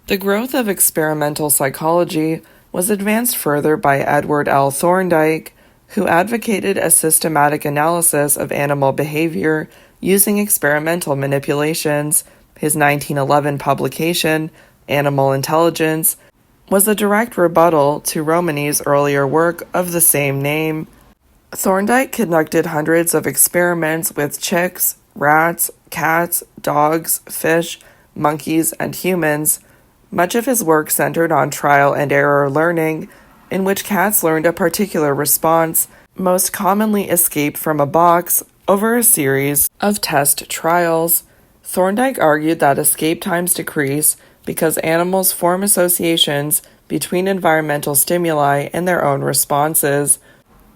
The growth of experimental psychology was advanced further by Edward L. Thorndike, who advocated a systematic analysis of animal behavior using experimental manipulations. His 1911 publication, Animal Intelligence, was a direct rebuttal to Romany's earlier work of the same name. Thorndike conducted hundreds of experiments with chicks, rats, cats, dogs, fish, monkeys, and humans. Much of his work centered on trial and error learning, in which cats learned a particular response, most commonly escape from a box, over a series of test trials. Thorndike argued that escape times decrease because animals form associations between environmental stimuli and their own responses,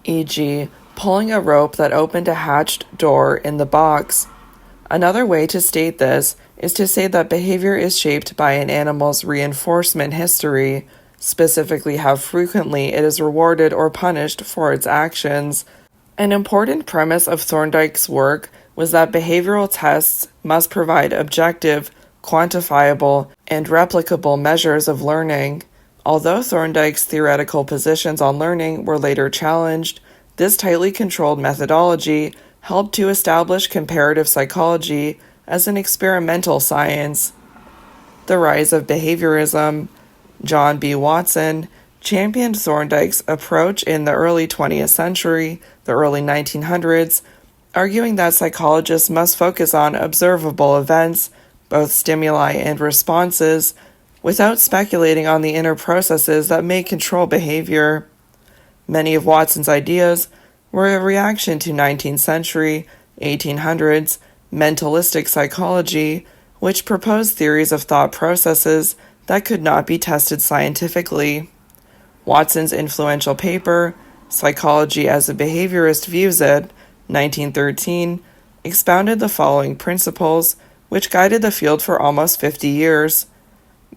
e.g., pulling a rope that opened a hatched door in the box. Another way to state this is to say that behavior is shaped by an animal's reinforcement history, specifically how frequently it is rewarded or punished for its actions. An important premise of Thorndike's work was that behavioral tests must provide objective, quantifiable, and replicable measures of learning. Although Thorndike's theoretical positions on learning were later challenged, this tightly controlled methodology helped to establish comparative psychology as an experimental science. The rise of behaviorism. John B. Watson championed Thorndike's approach in the early 20th century, the early 1900s, arguing that psychologists must focus on observable events, both stimuli and responses, without speculating on the inner processes that may control behavior. Many of Watson's ideas were a reaction to 19th century, 1800s, mentalistic psychology, which proposed theories of thought processes that could not be tested scientifically. Watson's influential paper, Psychology as a Behaviorist Views It, 1913, expounded the following principles, which guided the field for almost 50 years.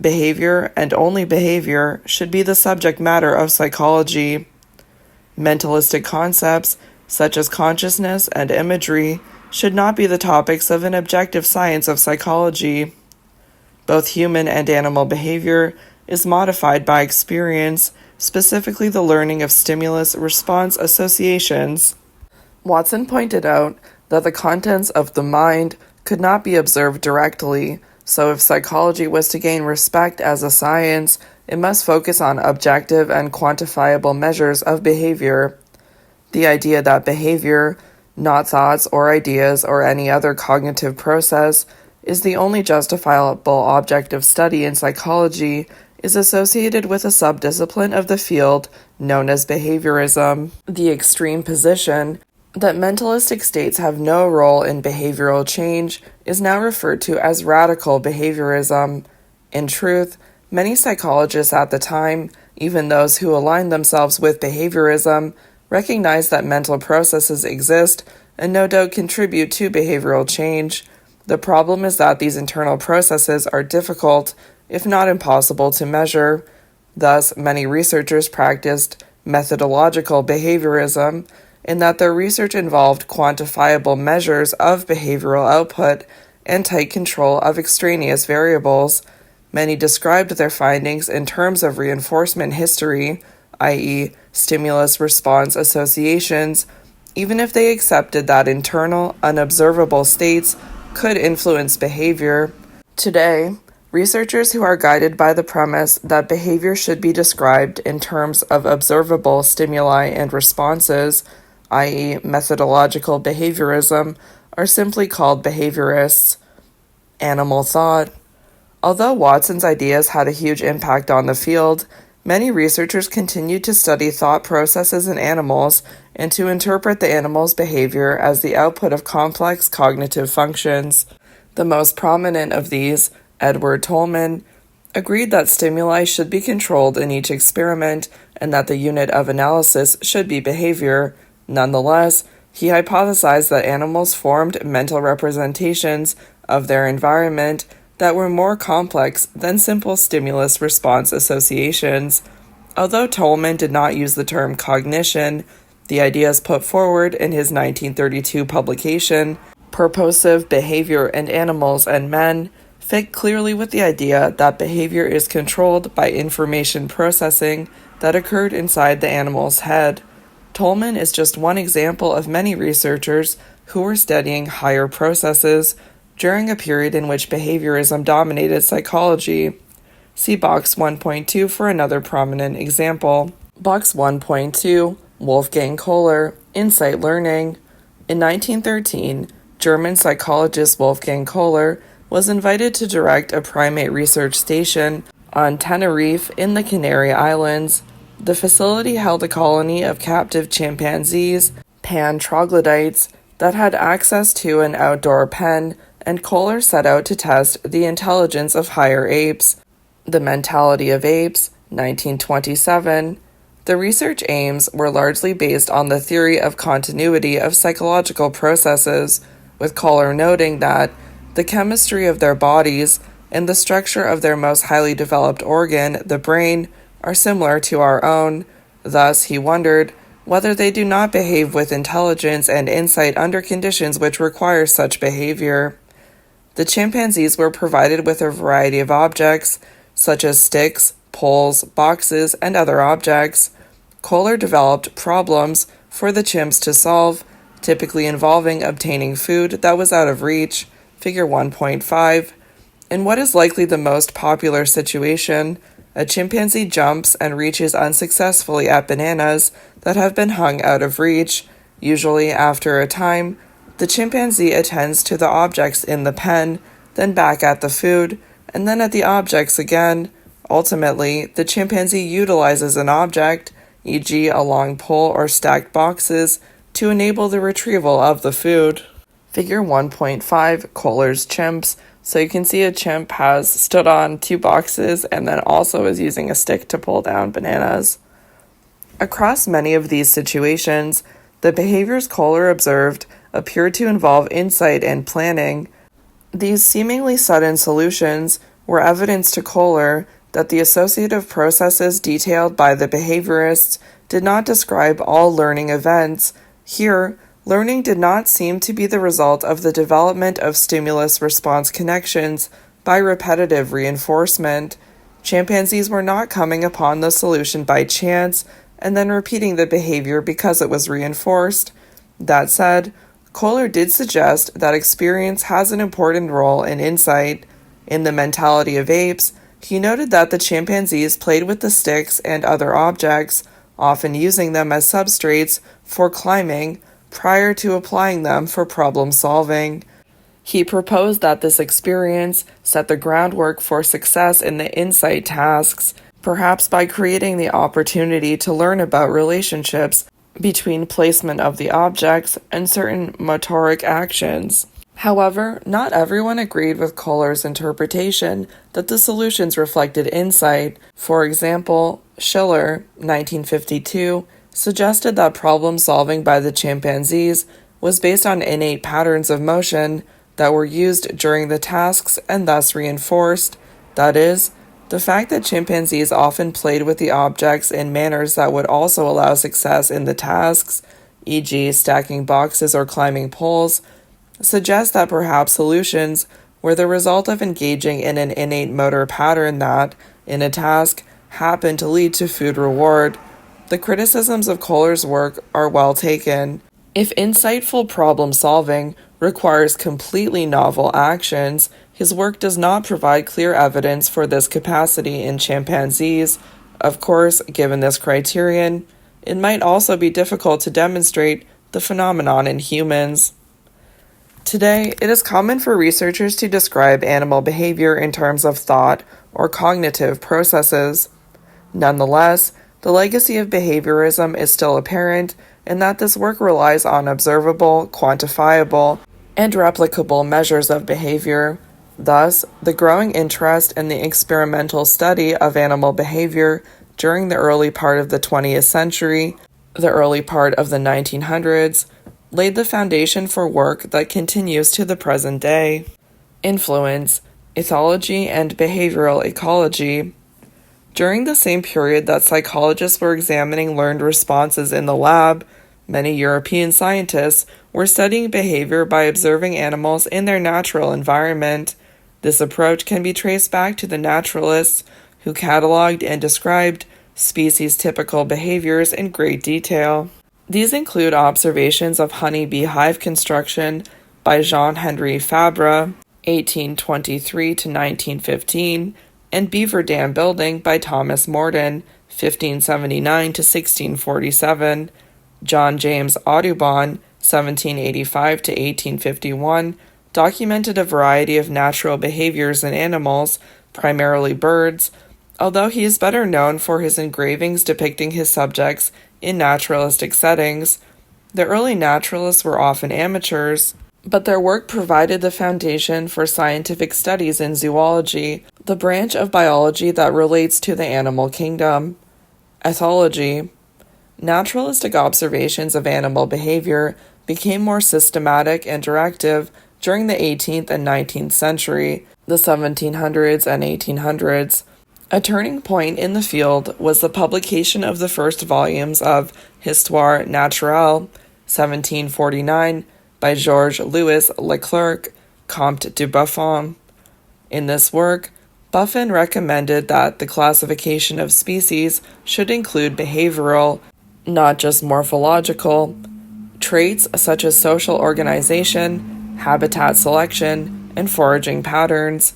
Behavior, and only behavior, should be the subject matter of psychology. Mentalistic concepts, such as consciousness and imagery, should not be the topics of an objective science of psychology. Both human and animal behavior is modified by experience, specifically the learning of stimulus-response associations. Watson pointed out that the contents of the mind could not be observed directly, so if psychology was to gain respect as a science, it must focus on objective and quantifiable measures of behavior. The idea that behavior, not thoughts or ideas or any other cognitive process, is the only justifiable object of study in psychology is associated with a subdiscipline of the field known as behaviorism. The extreme position that mentalistic states have no role in behavioral change is now referred to as radical behaviorism. In truth, many psychologists at the time, even those who aligned themselves with behaviorism, recognize that mental processes exist and no doubt contribute to behavioral change. The problem is that these internal processes are difficult, if not impossible, to measure. Thus, many researchers practiced methodological behaviorism, in that their research involved quantifiable measures of behavioral output and tight control of extraneous variables. Many described their findings in terms of reinforcement history, i.e., stimulus-response associations, even if they accepted that internal, unobservable states could influence behavior. Today, researchers who are guided by the premise that behavior should be described in terms of observable stimuli and responses, i.e., methodological behaviorism, are simply called behaviorists. Animal thought. Although Watson's ideas had a huge impact on the field, many researchers continued to study thought processes in animals and to interpret the animal's behavior as the output of complex cognitive functions. The most prominent of these, Edward Tolman, agreed that stimuli should be controlled in each experiment and that the unit of analysis should be behavior. Nonetheless, he hypothesized that animals formed mental representations of their environment that were more complex than simple stimulus-response associations. Although Tolman did not use the term cognition, the ideas put forward in his 1932 publication, Purposive Behavior in Animals and Men, fit clearly with the idea that behavior is controlled by information processing that occurred inside the animal's head. Tolman is just one example of many researchers who were studying higher processes during a period in which behaviorism dominated psychology. See Box 1.2 for another prominent example. Box 1.2, Wolfgang Kohler, Insight Learning. In 1913, German psychologist Wolfgang Kohler was invited to direct a primate research station on Tenerife in the Canary Islands. The facility held a colony of captive chimpanzees, pan troglodytes, that had access to an outdoor pen, and Kohler set out to test the intelligence of higher apes. The Mentality of Apes, 1927. The research aims were largely based on the theory of continuity of psychological processes, with Kohler noting that the chemistry of their bodies and the structure of their most highly developed organ, the brain, are similar to our own. Thus, he wondered whether they do not behave with intelligence and insight under conditions which require such behavior. The chimpanzees were provided with a variety of objects, such as sticks, poles, boxes, and other objects. Kohler developed problems for the chimps to solve, typically involving obtaining food that was out of reach, figure 1.5. In what is likely the most popular situation, a chimpanzee jumps and reaches unsuccessfully at bananas that have been hung out of reach. Usually, after a time, the chimpanzee attends to the objects in the pen, then back at the food, and then at the objects again. Ultimately, the chimpanzee utilizes an object, e.g. a long pole or stacked boxes, to enable the retrieval of the food. Figure 1.5, Kohler's chimps. So you can see a chimp has stood on two boxes and then also is using a stick to pull down bananas. Across many of these situations, the behaviors Kohler observed appeared to involve insight and planning. These seemingly sudden solutions were evidence to Kohler that the associative processes detailed by the behaviorists did not describe all learning events. Here, learning did not seem to be the result of the development of stimulus-response connections by repetitive reinforcement. Chimpanzees were not coming upon the solution by chance and then repeating the behavior because it was reinforced. That said, Kohler did suggest that experience has an important role in insight. In The Mentality of Apes, he noted that the chimpanzees played with the sticks and other objects, often using them as substrates for climbing, prior to applying them for problem solving. He proposed that this experience set the groundwork for success in the insight tasks, perhaps by creating the opportunity to learn about relationships between placement of the objects and certain motoric actions. However, not everyone agreed with Kohler's interpretation that the solutions reflected insight. For example, Schiller, 1952, suggested that problem solving by the chimpanzees was based on innate patterns of motion that were used during the tasks and thus reinforced. That is, the fact that chimpanzees often played with the objects in manners that would also allow success in the tasks, e.g. stacking boxes or climbing poles, suggests that perhaps solutions were the result of engaging in an innate motor pattern that, in a task, happened to lead to food reward. The criticisms of Kohler's work are well taken. If insightful problem solving requires completely novel actions, his work does not provide clear evidence for this capacity in chimpanzees. Of course, given this criterion, it might also be difficult to demonstrate the phenomenon in humans. Today, it is common for researchers to describe animal behavior in terms of thought or cognitive processes. Nonetheless, the legacy of behaviorism is still apparent in that this work relies on observable, quantifiable, and replicable measures of behavior. Thus, the growing interest in the experimental study of animal behavior during the early part of the 20th century, the early part of the 1900s, laid the foundation for work that continues to the present day. Influence, ethology, and behavioral ecology. During the same period that psychologists were examining learned responses in the lab, many European scientists were studying behavior by observing animals in their natural environment. This approach can be traced back to the naturalists who cataloged and described species-typical behaviors in great detail. These include observations of honeybee hive construction by Jean-Henri Fabre, 1823 to 1915, and beaver dam building by Thomas Morden, 1579 to 1647. John James Audubon, 1785 to 1851, documented a variety of natural behaviors in animals, primarily birds, although he is better known for his engravings depicting his subjects in naturalistic settings. The early naturalists were often amateurs, but their work provided the foundation for scientific studies in zoology, the branch of biology that relates to the animal kingdom. Ethology. Naturalistic observations of animal behavior became more systematic and directive during the 18th and 19th century, the 1700s and 1800s. A turning point in the field was the publication of the first volumes of Histoire naturelle, 1749, by Georges-Louis Leclerc, Comte de Buffon. In this work, Buffon recommended that the classification of species should include behavioral, not just morphological, traits such as social organization, habitat selection, and foraging patterns.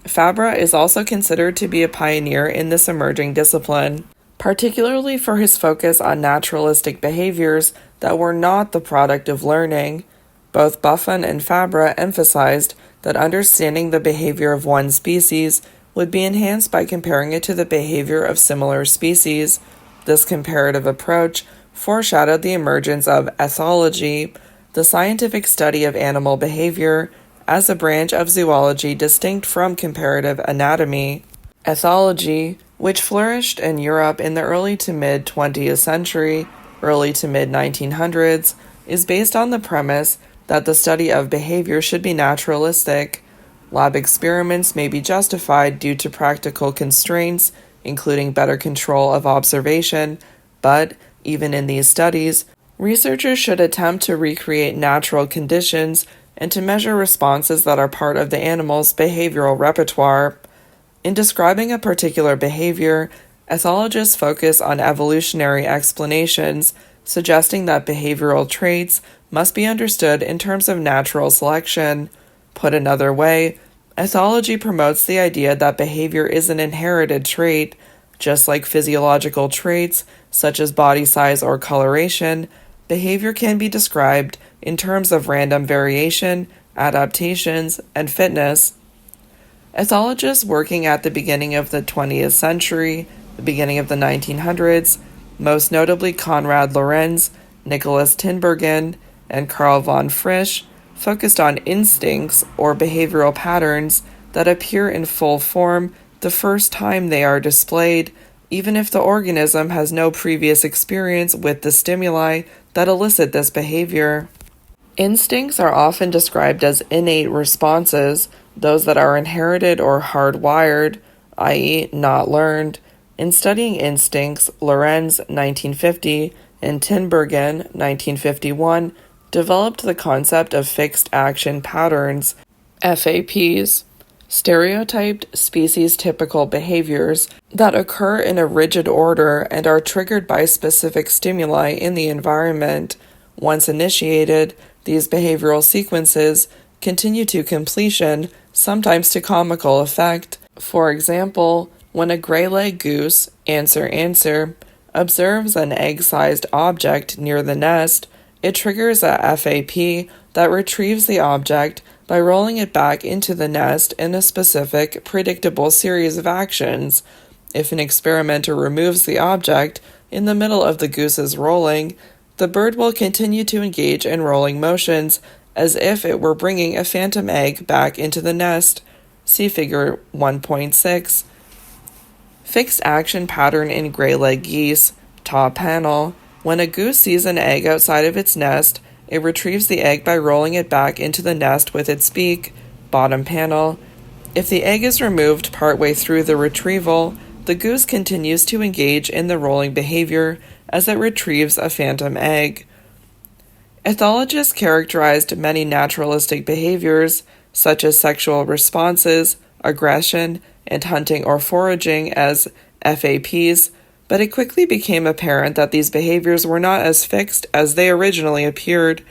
Fabre is also considered to be a pioneer in this emerging discipline, particularly for his focus on naturalistic behaviors that were not the product of learning. Both Buffon and Fabre emphasized that understanding the behavior of one species would be enhanced by comparing it to the behavior of similar species. This comparative approach foreshadowed the emergence of ethology, the scientific study of animal behavior, as a branch of zoology distinct from comparative anatomy. Ethology, which flourished in Europe in the early to mid-20th century, early to mid-1900s, is based on the premise that the study of behavior should be naturalistic. Lab experiments may be justified due to practical constraints, including better control of observation, but, even in these studies, researchers should attempt to recreate natural conditions and to measure responses that are part of the animal's behavioral repertoire. In describing a particular behavior, ethologists focus on evolutionary explanations, suggesting that behavioral traits must be understood in terms of natural selection. Put another way, ethology promotes the idea that behavior is an inherited trait. Just like physiological traits, such as body size or coloration, behavior can be described in terms of random variation, adaptations, and fitness. Ethologists working at the beginning of the 20th century, the beginning of the 1900s, most notably Konrad Lorenz, Nicholas Tinbergen, and Karl von Frisch, focused on instincts or behavioral patterns that appear in full form the first time they are displayed, even if the organism has no previous experience with the stimuli that elicit this behavior. Instincts are often described as innate responses, those that are inherited or hardwired, i.e., not learned. In studying instincts, Lorenz, 1950, and Tinbergen, 1951, developed the concept of fixed action patterns, FAPs, stereotyped species-typical behaviors that occur in a rigid order and are triggered by specific stimuli in the environment. Once initiated, these behavioral sequences continue to completion, sometimes to comical effect. For example, when a gray-legged goose, answer, observes an egg-sized object near the nest, it triggers a FAP that retrieves the object by rolling it back into the nest in a specific, predictable series of actions. If an experimenter removes the object in the middle of the goose's rolling, the bird will continue to engage in rolling motions as if it were bringing a phantom egg back into the nest. See Figure 1.6. Fixed action pattern in gray-legged geese, top panel. When a goose sees an egg outside of its nest, it retrieves the egg by rolling it back into the nest with its beak, bottom panel. If the egg is removed partway through the retrieval, the goose continues to engage in the rolling behavior as it retrieves a phantom egg. Ethologists characterized many naturalistic behaviors, such as sexual responses, aggression, and hunting or foraging, as FAPs, but it quickly became apparent that these behaviors were not as fixed as they originally appeared.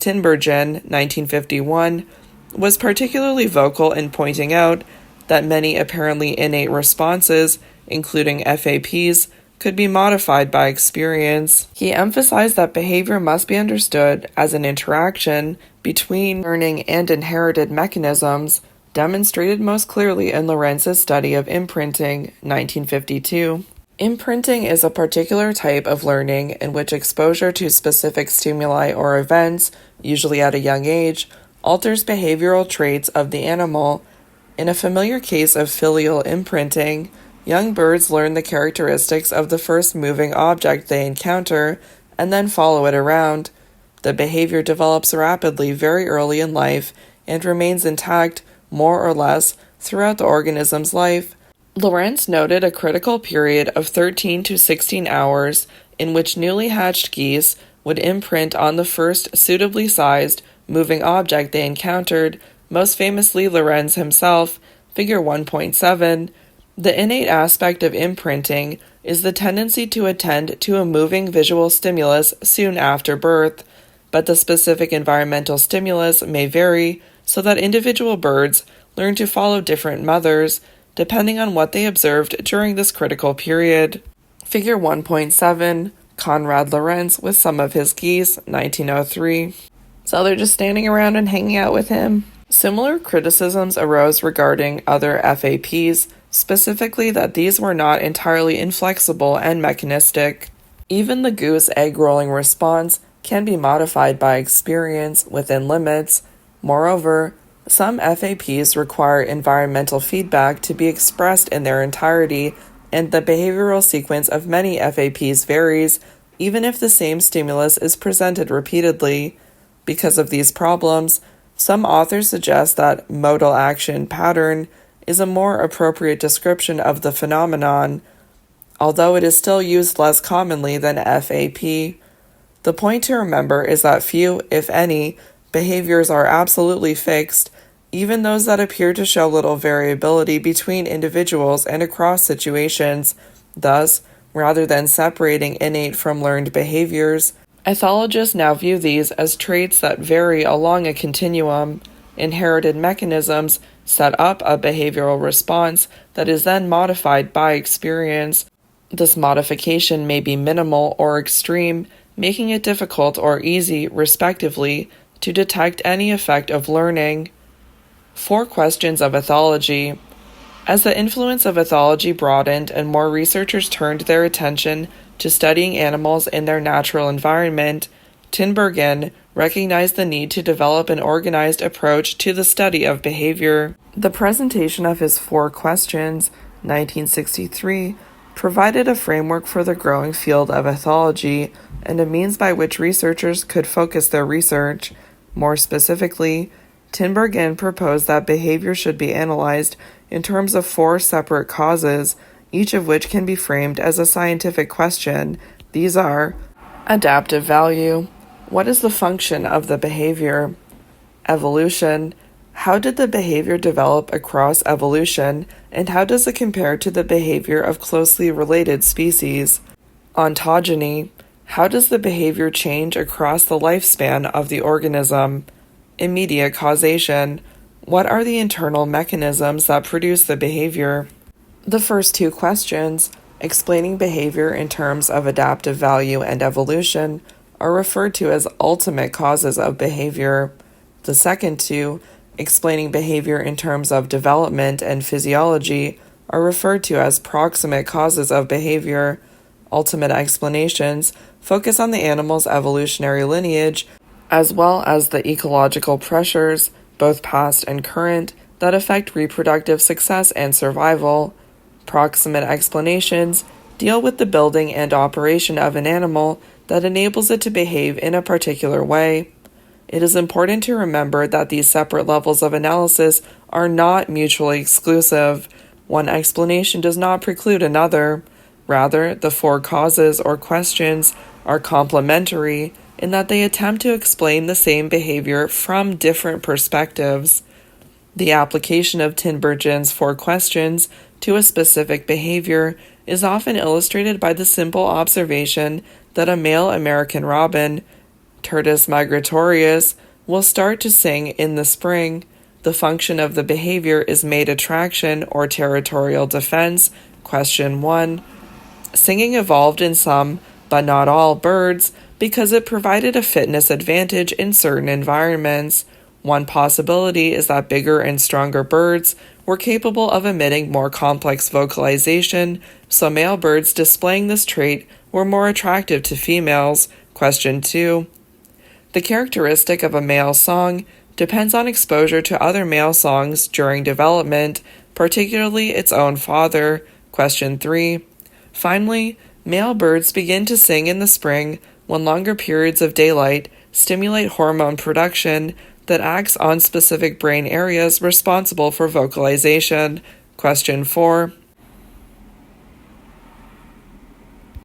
Tinbergen, 1951, was particularly vocal in pointing out that many apparently innate responses, including FAPs, could be modified by experience. He emphasized that behavior must be understood as an interaction between learning and inherited mechanisms, demonstrated most clearly in Lorenz's study of imprinting, 1952. Imprinting is a particular type of learning in which exposure to specific stimuli or events, usually at a young age, alters behavioral traits of the animal. In a familiar case of filial imprinting, young birds learn the characteristics of the first moving object they encounter and then follow it around. The behavior develops rapidly very early in life and remains intact, more or less, throughout the organism's life. Lorenz noted a critical period of 13 to 16 hours in which newly hatched geese would imprint on the first suitably sized, moving object they encountered, most famously Lorenz himself, figure 1.7. The innate aspect of imprinting is the tendency to attend to a moving visual stimulus soon after birth, but the specific environmental stimulus may vary so that individual birds learn to follow different mothers, depending on what they observed during this critical period. Figure 1.7, Konrad Lorenz with some of his geese, 1903. So they're just standing around and hanging out with him. Similar criticisms arose regarding other FAPs, specifically that these were not entirely inflexible and mechanistic. Even the goose egg-rolling response can be modified by experience within limits. Moreover, some FAPs require environmental feedback to be expressed in their entirety, and the behavioral sequence of many FAPs varies, even if the same stimulus is presented repeatedly. Because of these problems, some authors suggest that modal action pattern is a more appropriate description of the phenomenon, although it is still used less commonly than FAP. The point to remember is that few, if any, behaviors are absolutely fixed, even those that appear to show little variability between individuals and across situations. Thus, rather than separating innate from learned behaviors, ethologists now view these as traits that vary along a continuum. Inherited mechanisms set up a behavioral response that is then modified by experience. This modification may be minimal or extreme, making it difficult or easy, respectively, to detect any effect of learning. 4 questions of ethology. As the influence of ethology broadened and more researchers turned their attention to studying animals in their natural environment, Tinbergen recognized the need to develop an organized approach to the study of behavior. The presentation of his 4 questions, 1963, provided a framework for the growing field of ethology and a means by which researchers could focus their research. More specifically, Tinbergen proposed that behavior should be analyzed in terms of 4 separate causes, each of which can be framed as a scientific question. These are: adaptive value. What is the function of the behavior? Evolution. How did the behavior develop across evolution, and how does it compare to the behavior of closely related species? Ontogeny. How does the behavior change across the lifespan of the organism? Immediate causation. What are the internal mechanisms that produce the behavior? The first 2 questions, explaining behavior in terms of adaptive value and evolution, are referred to as ultimate causes of behavior. The second 2, explaining behavior in terms of development and physiology, are referred to as proximate causes of behavior. Ultimate explanations focus on the animal's evolutionary lineage, as well as the ecological pressures, both past and current, that affect reproductive success and survival. Proximate explanations deal with the building and operation of an animal that enables it to behave in a particular way. It is important to remember that these separate levels of analysis are not mutually exclusive. One explanation does not preclude another. Rather, the 4 causes or questions are complementary in that they attempt to explain the same behavior from different perspectives. The application of Tinbergen's 4 questions to a specific behavior is often illustrated by the simple observation that a male American robin, Turdus migratorius, will start to sing in the spring. The function of the behavior is mate attraction or territorial defense. Question 1. Singing evolved in some, but not all, birds because it provided a fitness advantage in certain environments. One possibility is that bigger and stronger birds were capable of emitting more complex vocalization, so male birds displaying this trait were more attractive to females. Question 2. The characteristic of a male song depends on exposure to other male songs during development, particularly its own father. Question 3. Finally, male birds begin to sing in the spring when longer periods of daylight stimulate hormone production that acts on specific brain areas responsible for vocalization. Question 4.